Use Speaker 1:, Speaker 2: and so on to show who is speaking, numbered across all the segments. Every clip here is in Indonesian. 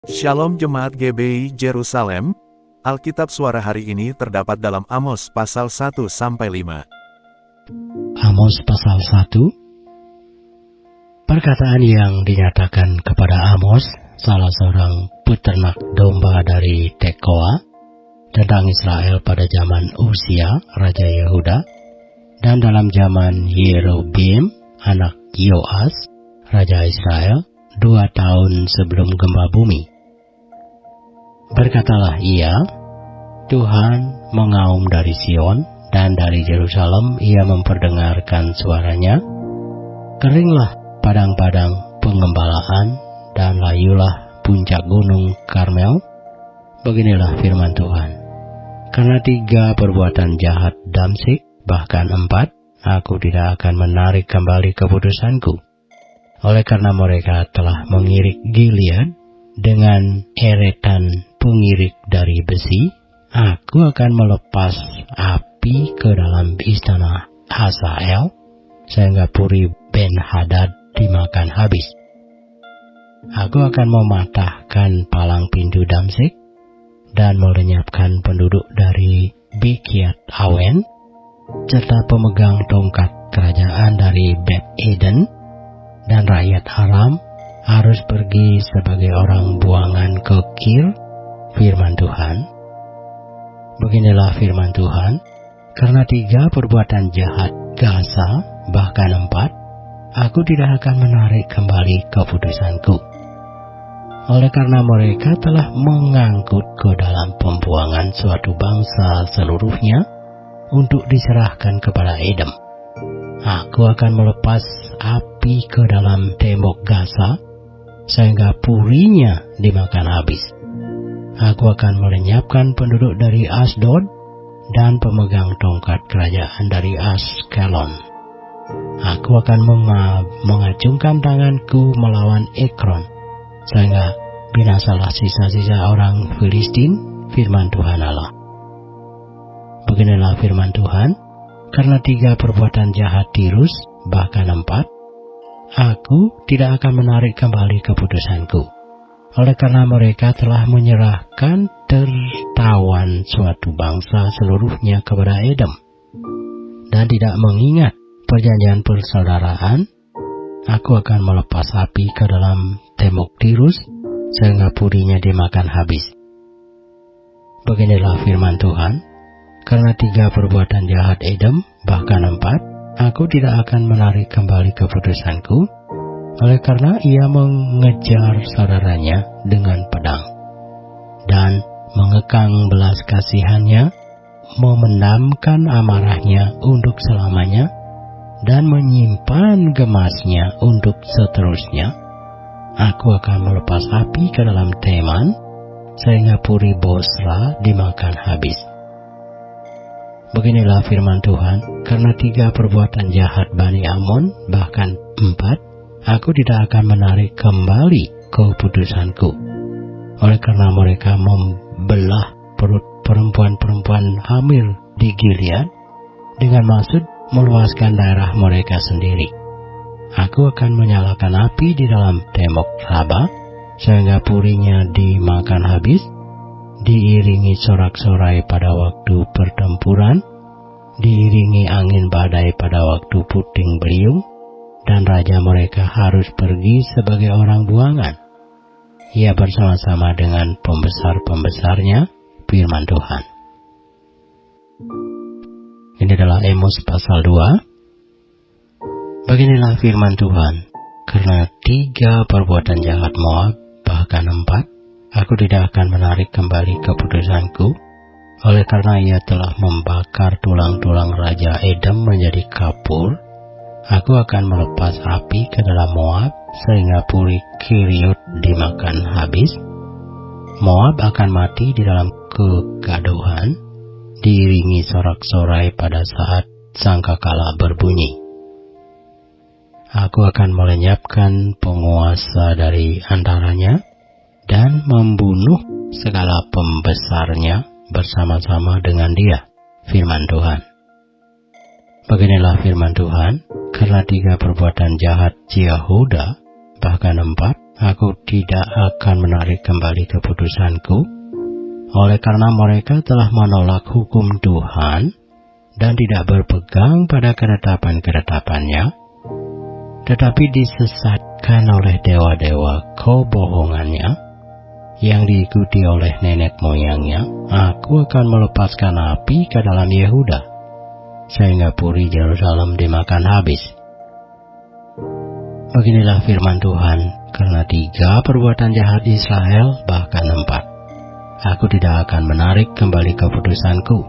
Speaker 1: Shalom Jemaat GBI Jerusalem, Alkitab suara hari ini terdapat dalam Amos pasal 1-5.
Speaker 2: Amos pasal 1. Perkataan yang dinyatakan kepada Amos, salah seorang peternak domba dari Tekoa, tentang Israel pada zaman Usia, Raja Yehuda, dan dalam zaman Yerobeam, anak Yoas, Raja Israel, 2 tahun sebelum gempa bumi. Berkatalah ia, Tuhan mengaum dari Sion, dan dari Yerusalem ia memperdengarkan suaranya. Keringlah padang-padang pengembalaan, dan layulah puncak gunung Karmel. Beginilah firman Tuhan. Karena 3 perbuatan jahat Damsyik, bahkan 4, aku tidak akan menarik kembali keputusanku. Oleh karena mereka telah mengirik Gilead dengan eretan pengirik dari besi, aku akan melepas api ke dalam istana Hazael, sehingga Puri Ben-Hadad dimakan habis. Aku akan mematahkan palang pintu Damsyik, dan melenyapkan penduduk dari Bikiat Awen, serta pemegang tongkat kerajaan dari Bet Eden, dan rakyat Aram harus pergi sebagai orang buangan ke Kir. Firman Tuhan. Beginilah firman Tuhan, karena 3 perbuatan jahat Gaza, bahkan 4, aku tidak akan menarik kembali keputusanku. Oleh karena mereka telah mengangkut ke dalam pembuangan suatu bangsa seluruhnya untuk diserahkan kepada Edom, aku akan melepas api ke dalam tembok Gaza, sehingga purinya dimakan habis. Aku akan melenyapkan penduduk dari Asdod dan pemegang tongkat kerajaan dari Askelon. Aku akan mengacungkan tanganku melawan Ekron, sehingga binasalah sisa-sisa orang Filistin. Firman Tuhan Allah. Beginilah firman Tuhan, karena 3 perbuatan jahat Tirus, bahkan 4, aku tidak akan menarik kembali keputusanku. Oleh karena mereka telah menyerahkan tertawan suatu bangsa seluruhnya kepada Edom, dan tidak mengingat perjanjian persaudaraan, aku akan melepas api ke dalam tembok Tirus, sehingga purinya dimakan habis. Beginilah firman Tuhan, karena 3 perbuatan jahat Edom, bahkan 4, aku tidak akan menarik kembali keputusanku. Oleh karena ia mengejar saudaranya dengan pedang, dan mengekang belas kasihannya, memendamkan amarahnya untuk selamanya, dan menyimpan gemasnya untuk seterusnya, aku akan melepas api ke dalam Teman, sehingga Puri Bosra dimakan habis. Beginilah firman Tuhan, karena 3 perbuatan jahat Bani Amon, bahkan 4, aku tidak akan menarik kembali keputusanku. Oleh karena mereka membelah perut perempuan-perempuan hamil di Gilead dengan maksud meluaskan daerah mereka sendiri. Aku akan menyalakan api di dalam tembok Raba, sehingga purinya dimakan habis, diiringi sorak-sorai pada waktu pertempuran, diiringi angin badai pada waktu puting beliung, dan raja mereka harus pergi sebagai orang buangan. Ia bersama-sama dengan pembesar-pembesarnya. Firman Tuhan. Ini adalah Amos pasal 2. Beginilah firman Tuhan, karena 3 perbuatan jahat Moab, bahkan 4, aku tidak akan menarik kembali keputusanku. Oleh karena ia telah membakar tulang-tulang Raja Edom menjadi kapur, aku akan melepas api ke dalam Moab, sehingga Puri Kiriut dimakan habis. Moab akan mati di dalam kegaduhan, diiringi sorak-sorai pada saat sangkakala berbunyi. Aku akan melenyapkan penguasa dari antaranya, dan membunuh segala pembesarnya bersama-sama dengan dia. Firman Tuhan. Beginilah firman Tuhan, karena 3 perbuatan jahat Yehuda, bahkan 4, aku tidak akan menarik kembali keputusanku, oleh karena mereka telah menolak hukum Tuhan dan tidak berpegang pada ketetapan-ketetapannya, tetapi disesatkan oleh dewa-dewa kebohongannya yang diikuti oleh nenek moyangnya. Aku akan melepaskan api ke dalam Yehuda, sehingga puri Yerusalem dimakan habis. Beginilah firman Tuhan, karena 3 perbuatan jahat Israel, bahkan 4, aku tidak akan menarik kembali keputusanku,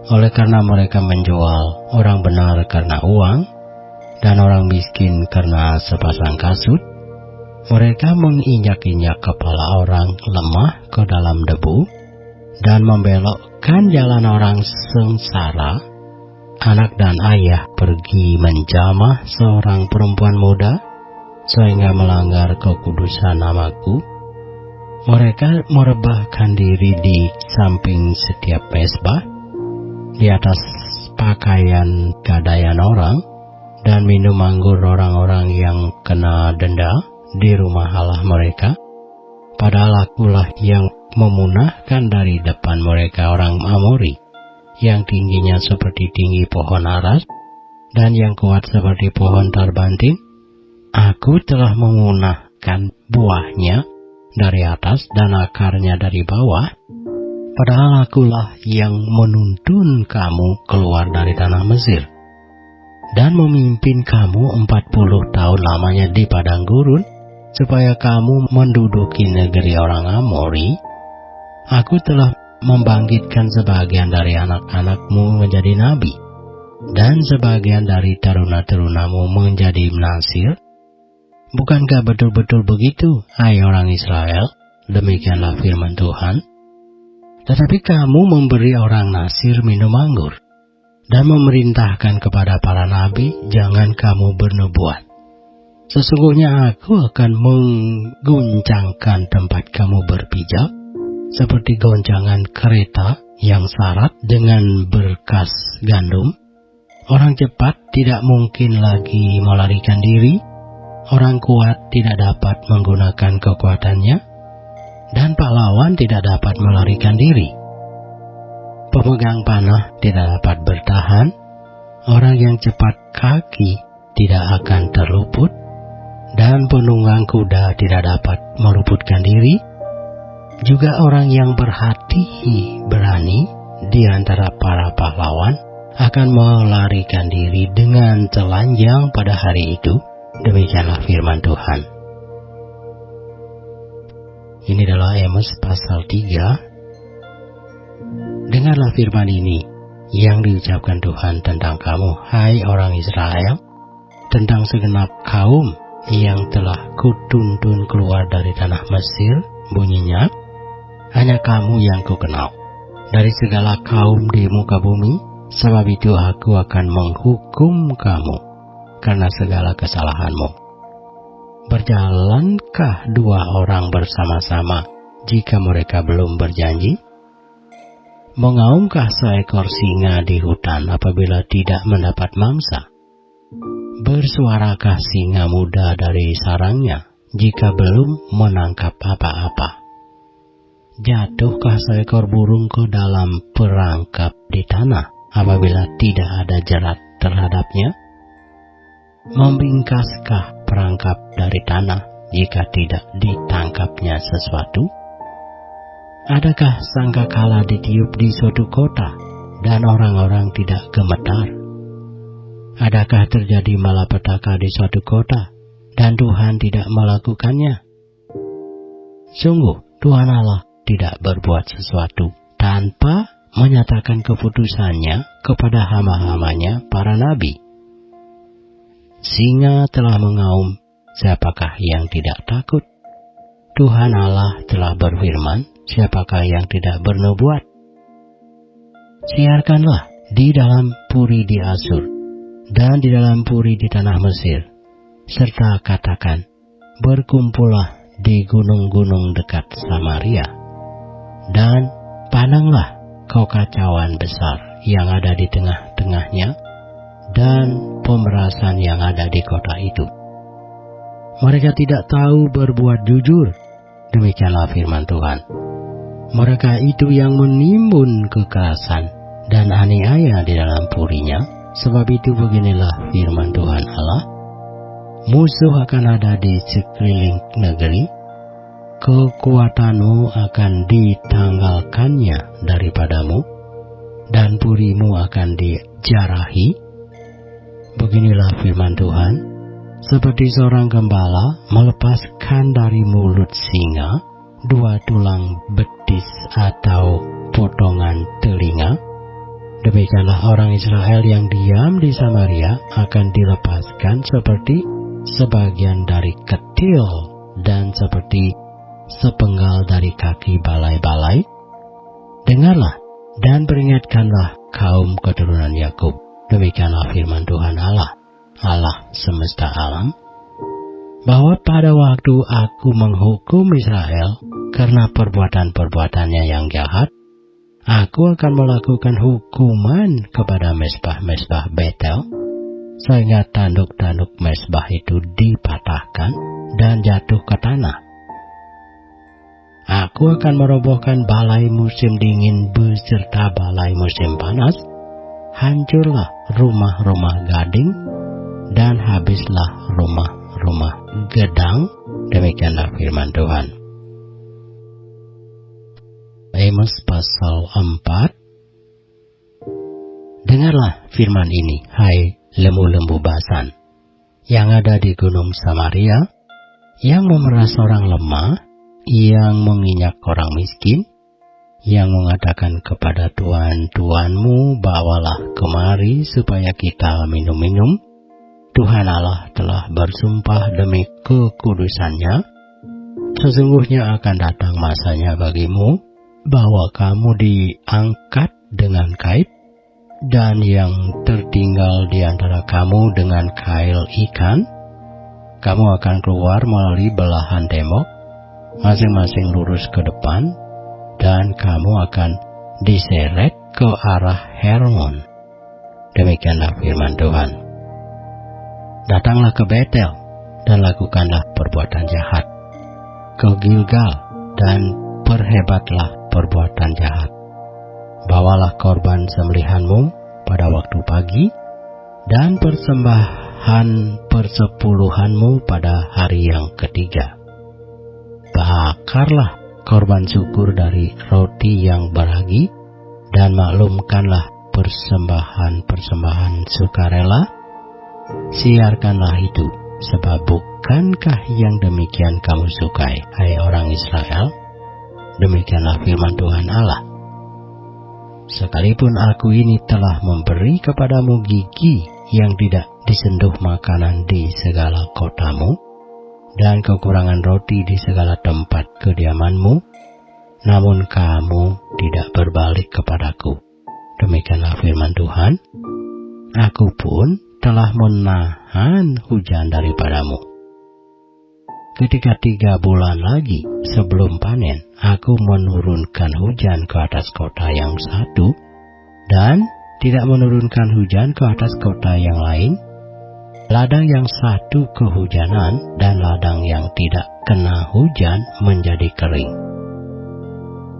Speaker 2: oleh karena mereka menjual orang benar karena uang, dan orang miskin karena sepasang kasut. Mereka menginjak-injak kepala orang lemah ke dalam debu, dan membelokkan jalan orang sengsara. Anak dan ayah pergi menjamah seorang perempuan muda, sehingga melanggar kekudusan namaku. Mereka merebahkan diri di samping setiap mezbah, di atas pakaian gadaian orang, dan minum anggur orang-orang yang kena denda di rumah Allah mereka. Padahal akulah yang memunahkan dari depan mereka orang Amori, yang tingginya seperti tinggi pohon aras, dan yang kuat seperti pohon tarbantin. Aku telah memunahkan buahnya dari atas dan akarnya dari bawah. Padahal akulah yang menuntun kamu keluar dari tanah Mesir, dan memimpin kamu 40 tahun lamanya di padang gurun, supaya kamu menduduki negeri orang Amori. Aku telah membangkitkan sebagian dari anak-anakmu menjadi nabi, dan sebagian dari taruna-tarunamu menjadi nasir. Bukankah betul-betul begitu, hai orang Israel? Demikianlah firman Tuhan. Tetapi kamu memberi orang nasir minum anggur, dan memerintahkan kepada para nabi, jangan kamu bernubuat. Sesungguhnya aku akan mengguncangkan tempat kamu berpijak, seperti goncangan kereta yang syarat dengan berkas gandum. Orang cepat tidak mungkin lagi melarikan diri, orang kuat tidak dapat menggunakan kekuatannya, dan pahlawan tidak dapat melarikan diri. Pemegang panah tidak dapat bertahan, orang yang cepat kaki tidak akan terluput, dan penunggang kuda tidak dapat meluputkan diri. Juga orang yang berhati berani di antara para pahlawan akan melarikan diri dengan telanjang pada hari itu. Demikianlah firman Tuhan. Ini adalah Amos pasal 3. Dengarlah firman ini yang diucapkan Tuhan tentang kamu, hai orang Israel, tentang segenap kaum yang telah kutuntun keluar dari tanah Mesir. Bunyinya, hanya kamu yang kukenal dari segala kaum di muka bumi, sebab itu aku akan menghukum kamu karena segala kesalahanmu. Berjalankah 2 orang bersama-sama jika mereka belum berjanji? Mengaumkah seekor singa di hutan apabila tidak mendapat mangsa? Bersuarakah singa muda dari sarangnya jika belum menangkap apa-apa? Jatuhkah seekor burung ke dalam perangkap di tanah apabila tidak ada jerat terhadapnya? Membingkaskah perangkap dari tanah jika tidak ditangkapnya sesuatu? Adakah sangkakala ditiup di suatu kota dan orang-orang tidak gemetar? Adakah terjadi malapetaka di suatu kota dan Tuhan tidak melakukannya? Sungguh Tuhan Allah tidak berbuat sesuatu tanpa menyatakan keputusannya kepada hamba-hambanya para nabi. Singa telah mengaum, siapakah yang tidak takut? Tuhan Allah telah berfirman, siapakah yang tidak bernubuat? Siarkanlah di dalam puri di Asur, dan di dalam puri di tanah Mesir, serta katakan, berkumpullah di gunung-gunung dekat Samaria, dan pandanglah kekacauan besar yang ada di tengah-tengahnya, dan pemerasan yang ada di kota itu. Mereka tidak tahu berbuat jujur. Demikianlah firman Tuhan. Mereka itu yang menimbun kekerasan dan aniaya di dalam purinya. Sebab itu beginilah firman Tuhan Allah. Musuh akan ada di sekeliling negeri. Kekuatanmu akan ditanggalkannya daripadamu, dan purimu akan dijarahi. Beginilah firman Tuhan. Seperti seorang gembala melepaskan dari mulut singa 2 tulang betis atau potongan telinga, demikianlah orang Israel yang diam di Samaria akan dilepaskan seperti sebagian dari ketil dan seperti sepenggal dari kaki balai-balai. Dengarlah dan peringatkanlah kaum keturunan Yakub. Demikianlah firman Tuhan Allah, Allah semesta alam, bahwa pada waktu aku menghukum Israel karena perbuatan-perbuatannya yang jahat, aku akan melakukan hukuman kepada mesbah-mesbah Betel, sehingga tanduk-tanduk mesbah itu dipatahkan dan jatuh ke tanah. Aku akan merobohkan balai musim dingin beserta balai musim panas. Hancurlah rumah-rumah gading dan habislah rumah-rumah gedang. Demikianlah firman Tuhan. Amos pasal 4. Dengarlah firman ini, hai lembu-lembu Basan, yang ada di gunung Samaria, yang memeras orang lemah, yang menginjak orang miskin, yang mengatakan kepada tuan-tuanmu, bawalah kemari supaya kita minum-minum. Tuhan Allah telah bersumpah demi kekudusannya, sesungguhnya akan datang masanya bagimu, bahwa kamu diangkat dengan kait, dan yang tertinggal di antara kamu dengan kail ikan. Kamu akan keluar melalui belahan tembok, masing-masing lurus ke depan, dan kamu akan diseret ke arah Hermon. Demikianlah firman Tuhan. Datanglah ke Betel, dan lakukanlah perbuatan jahat. Ke Gilgal, dan perhebatlah perbuatan jahat. Bawalah korban sembelihanmu pada waktu pagi, dan persembahan persepuluhanmu pada hari yang ketiga. Bakarlah korban syukur dari roti yang beragi, dan maklumkanlah persembahan-persembahan sukarela. Siarkanlah itu, sebab bukankah yang demikian kamu sukai, hai orang Israel? Demikianlah firman Tuhan Allah. Sekalipun aku ini telah memberi kepadamu gigi yang tidak disentuh makanan di segala kotamu, dan kekurangan roti di segala tempat kediamanmu, namun kamu tidak berbalik kepadaku. Demikianlah firman Tuhan. Aku pun telah menahan hujan daripadamu. Ketika 3 bulan lagi sebelum panen, aku menurunkan hujan ke atas kota yang satu, dan tidak menurunkan hujan ke atas kota yang lain. Ladang yang satu kehujanan, dan ladang yang tidak kena hujan menjadi kering.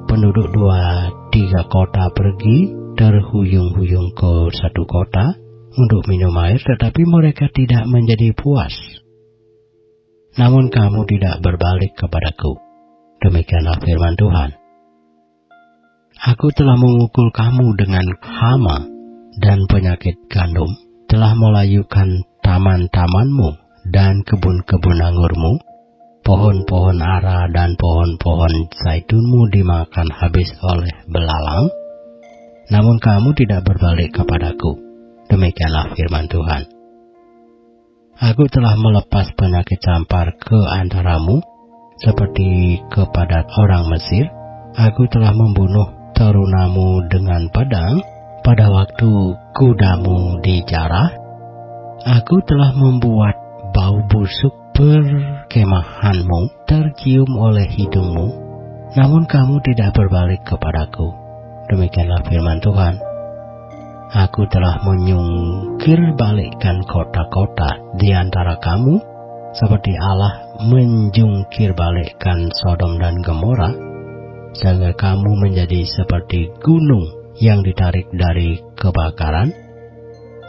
Speaker 2: Penduduk 2-3 kota pergi terhuyung-huyung ke satu kota untuk minum air, tetapi mereka tidak menjadi puas. Namun kamu tidak berbalik kepadaku. Demikianlah firman Tuhan. Aku telah memukul kamu dengan hama dan penyakit gandum, telah melayukan taman-tamanmu dan kebun-kebun anggurmu, pohon-pohon ara dan pohon-pohon zaitunmu dimakan habis oleh belalang. Namun kamu tidak berbalik kepadaku. Demikianlah firman Tuhan. Aku telah melepas penyakit campar ke antaramu, seperti kepada orang Mesir. Aku telah membunuh terunamu dengan pedang pada waktu kudamu dijarah. Aku telah membuat bau busuk perkemahanmu tercium oleh hidungmu, namun kamu tidak berbalik kepadaku. Demikianlah firman Tuhan. Aku telah menyungkir balikkan kota-kota di antara kamu, seperti Allah menjungkir balikkan Sodom dan Gomora, sehingga kamu menjadi seperti gunung yang ditarik dari kebakaran.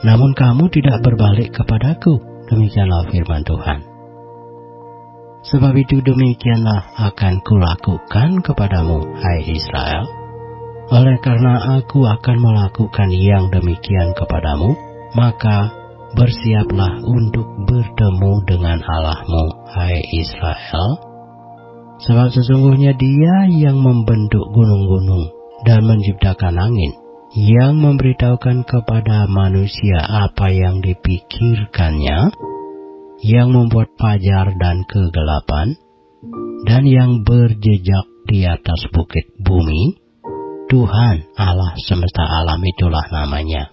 Speaker 2: Namun kamu tidak berbalik kepadaku, demikianlah firman Tuhan. Sebab itu demikianlah akan kulakukan kepadamu, hai Israel. Oleh karena aku akan melakukan yang demikian kepadamu, maka bersiaplah untuk bertemu dengan Allahmu, hai Israel. Sebab sesungguhnya Dia yang membentuk gunung-gunung dan menciptakan angin, yang memberitahukan kepada manusia apa yang dipikirkannya, yang membuat fajar dan kegelapan, dan yang berjejak di atas bukit bumi. Tuhan Allah semesta alam itulah namanya.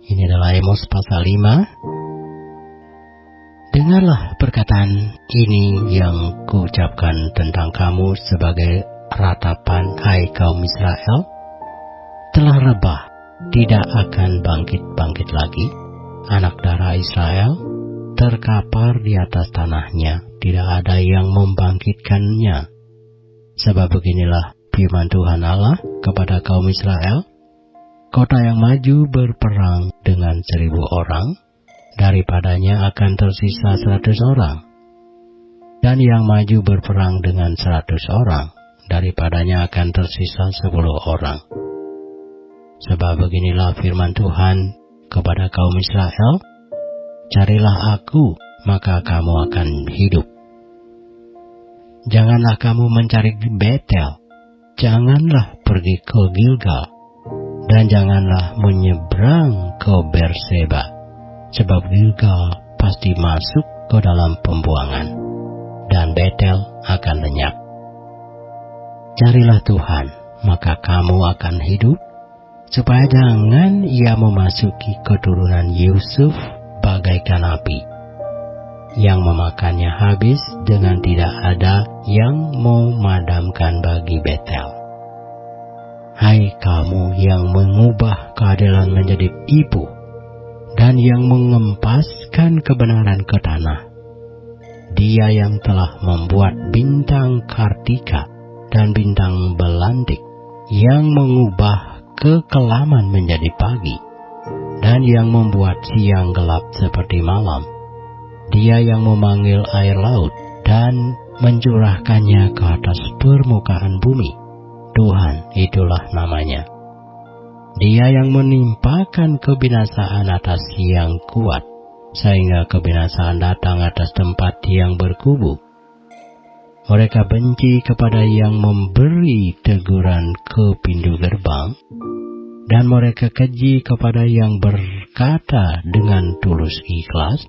Speaker 2: Ini adalah Amos pasal 5. Dengarlah perkataan ini yang kuucapkan tentang kamu sebagai ratapan, hai kaum Israel. Telah rebah, tidak akan bangkit-bangkit lagi. Anak darah Israel terkapar di atas tanahnya, tidak ada yang membangkitkannya. Sebab beginilah firman Tuhan Allah kepada kaum Israel, kota yang maju berperang dengan 1000 orang, daripadanya akan tersisa 100 orang. Dan yang maju berperang dengan 100 orang, daripadanya akan tersisa 10 orang. Sebab beginilah firman Tuhan kepada kaum Israel, carilah aku, maka kamu akan hidup. Janganlah kamu mencari Betel, janganlah pergi ke Gilgal, dan janganlah menyeberang ke Berseba, sebab Gilgal pasti masuk ke dalam pembuangan, dan Betel akan lenyap. Carilah Tuhan, maka kamu akan hidup, supaya jangan Ia memasuki keturunan Yusuf bagaikan api, yang memakannya habis dengan tidak ada yang memadamkan bagi Betel. Hai kamu yang mengubah keadilan menjadi ibu, dan yang mengempaskan kebenaran ke tanah. Dia yang telah membuat bintang Kartika dan bintang Belantik, yang mengubah kekelaman menjadi pagi, dan yang membuat siang gelap seperti malam. Dia yang memanggil air laut dan mencurahkannya ke atas permukaan bumi. Tuhan itulah namanya. Dia yang menimpakan kebinasaan atas yang kuat, sehingga kebinasaan datang atas tempat yang berkubu. Mereka benci kepada yang memberi teguran ke pintu gerbang, dan mereka keji kepada yang berkata dengan tulus ikhlas.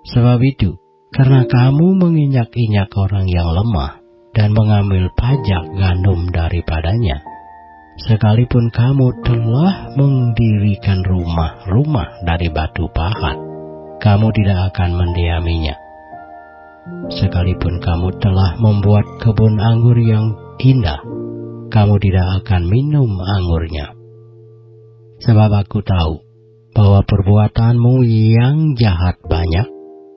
Speaker 2: Sebab itu, karena kamu menginjak-injak orang yang lemah dan mengambil pajak gandum daripadanya, sekalipun kamu telah mendirikan rumah-rumah dari batu pahat, kamu tidak akan mendiaminya. Sekalipun kamu telah membuat kebun anggur yang indah, kamu tidak akan minum anggurnya. Sebab aku tahu bahwa perbuatanmu yang jahat banyak,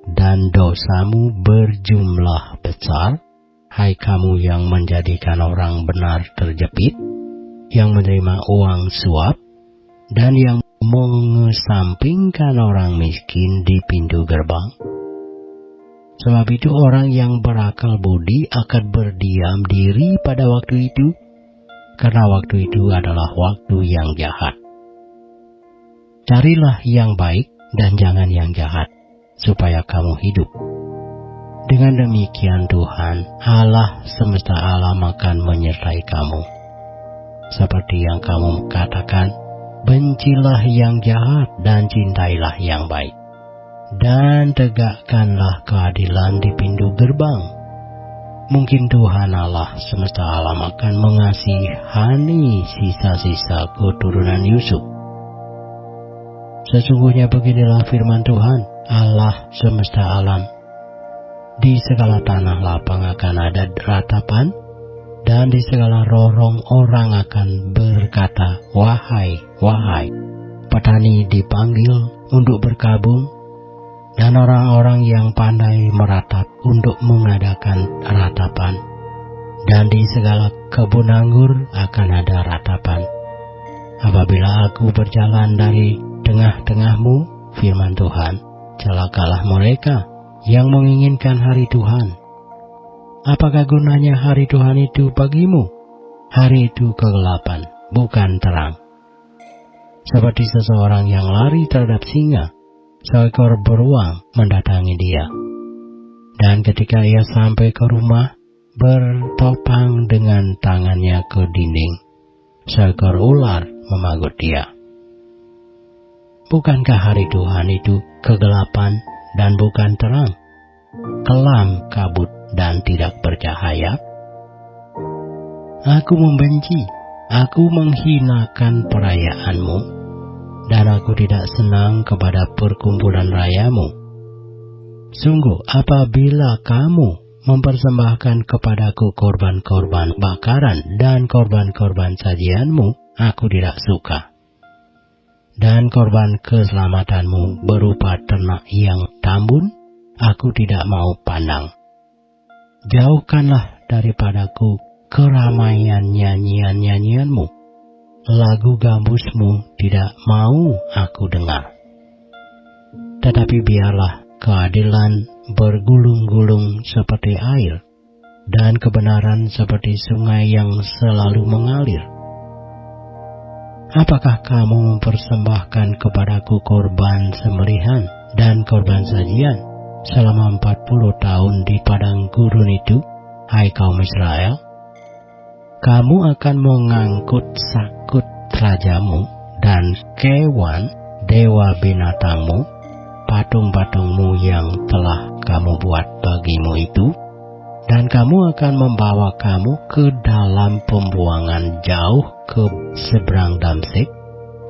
Speaker 2: dan dosamu berjumlah besar, hai kamu yang menjadikan orang benar terjepit, yang menerima uang suap, dan yang mengesampingkan orang miskin di pintu gerbang. Sebab itu orang yang berakal budi akan berdiam diri pada waktu itu, karena waktu itu adalah waktu yang jahat. Carilah yang baik dan jangan yang jahat, supaya kamu hidup. Dengan demikian Tuhan, Allah semesta alam akan menyertai kamu. Seperti yang kamu katakan, bencilah yang jahat dan cintailah yang baik. Dan tegakkanlah keadilan di pintu gerbang. Mungkin Tuhan Allah semesta alam akan mengasihani sisa-sisa keturunan Yusuf. Sesungguhnya beginilah firman Tuhan, Allah semesta alam. Di segala tanah lapang akan ada ratapan, dan di segala rorong orang akan berkata, wahai, wahai. Petani dipanggil untuk berkabung, dan orang-orang yang pandai meratap untuk mengadakan ratapan. Dan di segala kebun anggur akan ada ratapan. Apabila aku berjalan dari tengah-tengahmu, firman Tuhan, celakalah mereka yang menginginkan hari Tuhan. Apakah gunanya hari Tuhan itu bagimu? Hari itu kegelapan, bukan terang. Seperti seseorang yang lari terhadap singa, seekor beruang mendatangi dia. Dan ketika ia sampai ke rumah, bertopang dengan tangannya ke dinding, seekor ular memagut dia. Bukankah hari Tuhan itu kegelapan dan bukan terang, kelam, kabut, dan tidak bercahaya? Aku membenci, aku menghinakan perayaanmu, dan aku tidak senang kepada perkumpulan rayamu. Sungguh, apabila kamu mempersembahkan kepadaku korban-korban bakaran dan korban-korban sajianmu, aku tidak suka. Dan korban keselamatanmu berupa ternak yang tambun, aku tidak mau pandang. Jauhkanlah daripadaku keramaian nyanyian-nyanyianmu. Lagu gambusmu tidak mau aku dengar. Tetapi biarlah keadilan bergulung-gulung seperti air, dan kebenaran seperti sungai yang selalu mengalir. Apakah kamu mempersembahkan kepadaku korban sembelihan dan korban sajian selama 40 tahun di padang gurun itu, hai kaum Israel? Kamu akan mengangkut sakut rajamu dan kewan dewa binatangmu, patung-patungmu yang telah kamu buat bagimu itu, dan kamu akan membawa kamu ke dalam pembuangan jauh ke seberang Damsyik,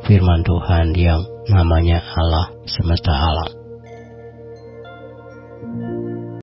Speaker 2: firman Tuhan yang namanya Allah semesta alam.